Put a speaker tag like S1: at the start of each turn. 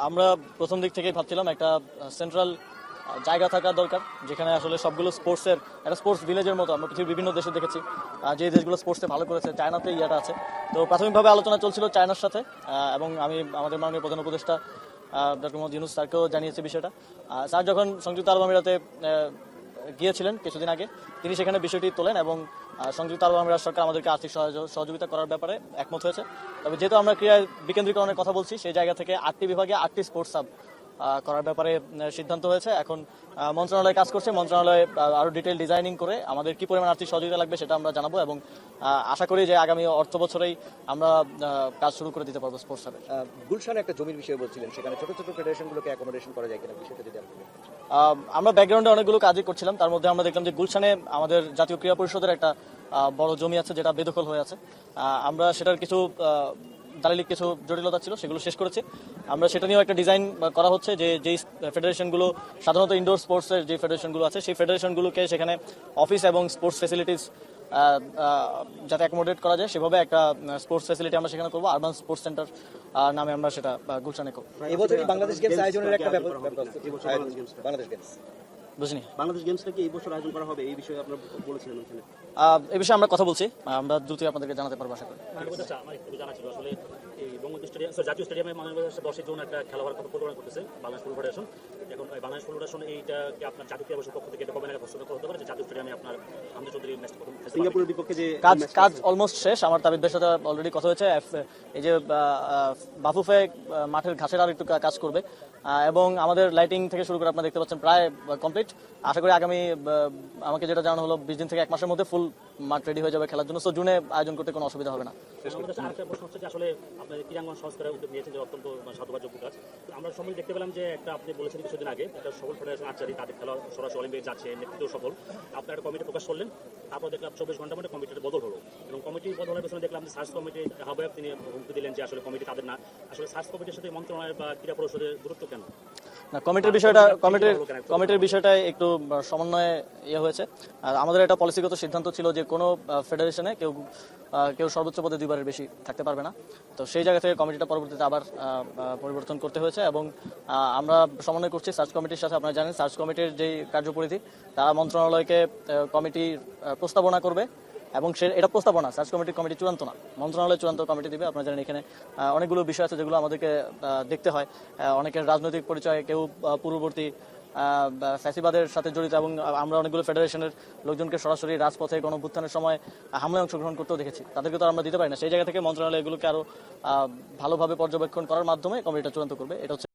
S1: আমরা প্রথম দিক থেকেই ভাবছিলাম একটা সেন্ট্রাল জায়গা থাকা দরকার, যেখানে আসলে সবগুলো স্পোর্টসের একটা স্পোর্টস ভিলেজের মতো আমরা পৃথিবীর বিভিন্ন দেশে দেখেছি। যে দেশগুলো স্পোর্টসে ভালো করেছে, চায়নাতে ইয়াটা আছে। তো প্রাথমিকভাবে আলোচনা চলছিল চায়নার সাথে, এবং আমি আমাদের মাননীয় প্রধান উপদেষ্টা ডক্টর মোহাম্মদ ইউনূস স্যারকেও জানিয়েছি বিষয়টা। স্যার যখন সংযুক্ত আরব আমিরাতে গিয়েছিলেন কিছুদিন আগে, তিনি সেখানে বিষয়টি তোলেন এবং সংযুক্ত আরব আমিরাত সরকার আমাদেরকে আর্থিক সহযোগিতা করার ব্যাপারে একমত হয়েছে। তবে যেহেতু আমরা ক্রীড়া বিকেন্দ্রীকরণের কথা বলছি, সেই জায়গা থেকে 8টি বিভাগে 8টি স্পোর্টস হাব করার ব্যাপারে সিদ্ধান্ত হয়েছে। এখন মন্ত্রণালয় কাজ করছে, মন্ত্রণালয় আরো ডিটেইল ডিজাইনিং করে আমাদের কি পরিমাণ আর্থিক সহযোগিতা লাগবে সেটা আমরা জানাবো, এবং আশা করি যে আগামী অর্থ বছরেই আমরা কাজ শুরু করে দিতে পারবো স্পোর্টস হাবে।
S2: গুলশানে একটা জমির বিষয়ে বলছিলেন, সেখানে ছোট ছোট ফেডারেশনগুলোকে অ্যাকোমোডেশন করা যায় কিনা, বিষয়টা যদি আপনি
S1: আমরা ব্যাকগ্রাউন্ডে অনেকগুলো কাজই করছিলাম, তার মধ্যে আমরা দেখলাম যে গুলশানে আমাদের জাতীয় ক্রীড়া পরিষদের একটা বড় জমি আছে যেটা বেদখল হয়ে আছে। আমরা সেটার কিছু দালিলিক কিছু জটিলতা ছিল, সেগুলো শেষ করেছি। আমরা সেটা নিয়েও একটা ডিজাইন করা হচ্ছে যে যেই ফেডারেশনগুলো সাধারণত ইনডোর স্পোর্টসের যে ফেডারেশনগুলো আছে, সেই ফেডারেশনগুলোকে সেখানে অফিস এবং স্পোর্টস ফ্যাসিলিটিস যাতে অ্যাকোমোডেট করা যায় সেভাবে একটা স্পোর্টস ফ্যাসিলিটি আমরা সেখানে করবো। আরবান স্পোর্টস সেন্টার নামে আমরা সেটা গুলশানে করবো।
S2: এবছরই বাংলাদেশ গেমস আয়োজনের একটা বাংলাদেশ গেমস
S1: বুঝিনি
S3: বাংলাদেশ গেমসটা কি এই বছর আয়োজন করা হবে, এই বিষয়ে আপনারা বলেছিলেন ওখানে?
S1: এই বিষয়ে আমরা কথা বলছি, আমরা দ্রুতই আপনাদেরকে জানাতে পারবো আশা করি।
S3: আমার একটু জানা ছিল আসলে এই বঙ্গবন্ধু স্টেডিয়াম জাতীয় স্টেডিয়ামে মাননীয় 10 জুন একটা খেলা হওয়ার কথা পরিকল্পনা করতেছে বাংলাদেশ ফুটবল ফেডারেশন। এখন বাংলাদেশ ফুটবল ফেডারেশন এইটা কি আপনার জাতীয় ক্রীড়া পরিষদের পক্ষ থেকে এটা কবে নাগাদ ঘোষণা করতে পারে যে জাতীয় স্টেডিয়ামে আপনার হামজা চৌধুরী ম্যাচ সিঙ্গাপুরের বিপক্ষে যে
S1: কাজ অলমোস্ট শেষ। আমার তাবিদের সাথে অলরেডি কথা হয়েছে। এই যে বাফুফে মাঠের ঘাসের আর একটু কাজ করবে, এবং আমাদের লাইটিং থেকে শুরু করে আপনারা দেখতে পাচ্ছেন প্রায় কমপ্লিট। আশা করি আগামী আমাকে যেটা জানানো হলো 20 দিন থেকে 1 মাসের মধ্যে ফুল মাঠ রেডি হয়ে যাবে খেলার জন্য। সো জুনে আয়োজন করতে কোনো অসুবিধা হবে না।
S3: আরেকটা প্রশ্ন হচ্ছে যে আসলে আপনাদের ক্রীড়াঙ্গন সংস্কারের উদ্যোগ নিয়েছেন, যে অত্যন্ত সাধুবাদযোগ্য কাজ। আমরা সময় দেখতে পেলাম যে একটা আপনি বলেছেন কিছুদিন আগে একটা সফল ফেডারেশন আর্চারি, তাদের খেলা সরাসরি অলিম্পিকে যাচ্ছে, নেতৃত্ব সফল। আপনার একটা কমিটি প্রকাশ করলেন, তারপর দেখলাম 24 ঘন্টার মধ্যে কমিটির বদল হলো, এবং কমিটির বদলের পেছনে দেখলাম যে সার্চ কমিটির আহ্বায়ক তিনি হুমকি দিলেন যে আসলে কমিটি তাদের না। আসলে সার্চ কমিটির সাথে মন্ত্রণালয় বা ক্রীড়া পরিষদের দূরত্ব কেন?
S1: না, কমিটির বিষয়টা একটু সমন্বয়ে হয়েছে। আর আমাদের একটা পলিসিগত সিদ্ধান্ত ছিল যে কোনো ফেডারেশনে কেউ সর্বোচ্চ পদে 2 বারের বেশি থাকতে পারবে না। তো সেই জায়গা থেকে কমিটিটা পরবর্তীতে আবার পরিবর্তন করতে হয়েছে, এবং আমরা সমন্বয় করছি সার্চ কমিটির সাথে। আপনারা জানেন সার্চ কমিটির যেই কার্যপরিধি, তারা মন্ত্রণালয়কে কমিটির প্রস্তাবনা করবে, এবং এটা প্রস্তাবনা, সার্চ কমিটি চূড়ান্ত না, মন্ত্রণালয় চূড়ান্ত কমিটি দিবে। আপনারা জানেন এখানে অনেকগুলো বিষয় আছে যেগুলো আমাদেরকে দেখতে হয়। অনেকের রাজনৈতিক পরিচয়, কেউ পূর্ববর্তী ফ্যাসিবাদের সাথে জড়িত, এবং আমরা অনেকগুলো ফেডারেশনের লোকজনকে সরাসরি রাজপথে গণঅভ্যুত্থানের সময় হামলায় অংশগ্রহণ করতেও দেখেছি, তাদেরকে তো আমরা দিতে পারি না। সেই জায়গা থেকে মন্ত্রণালয় এগুলোকে আরো ভালোভাবে পর্যবেক্ষণ করার মাধ্যমে কমিটিটা চূড়ান্ত করবে। এটা হচ্ছে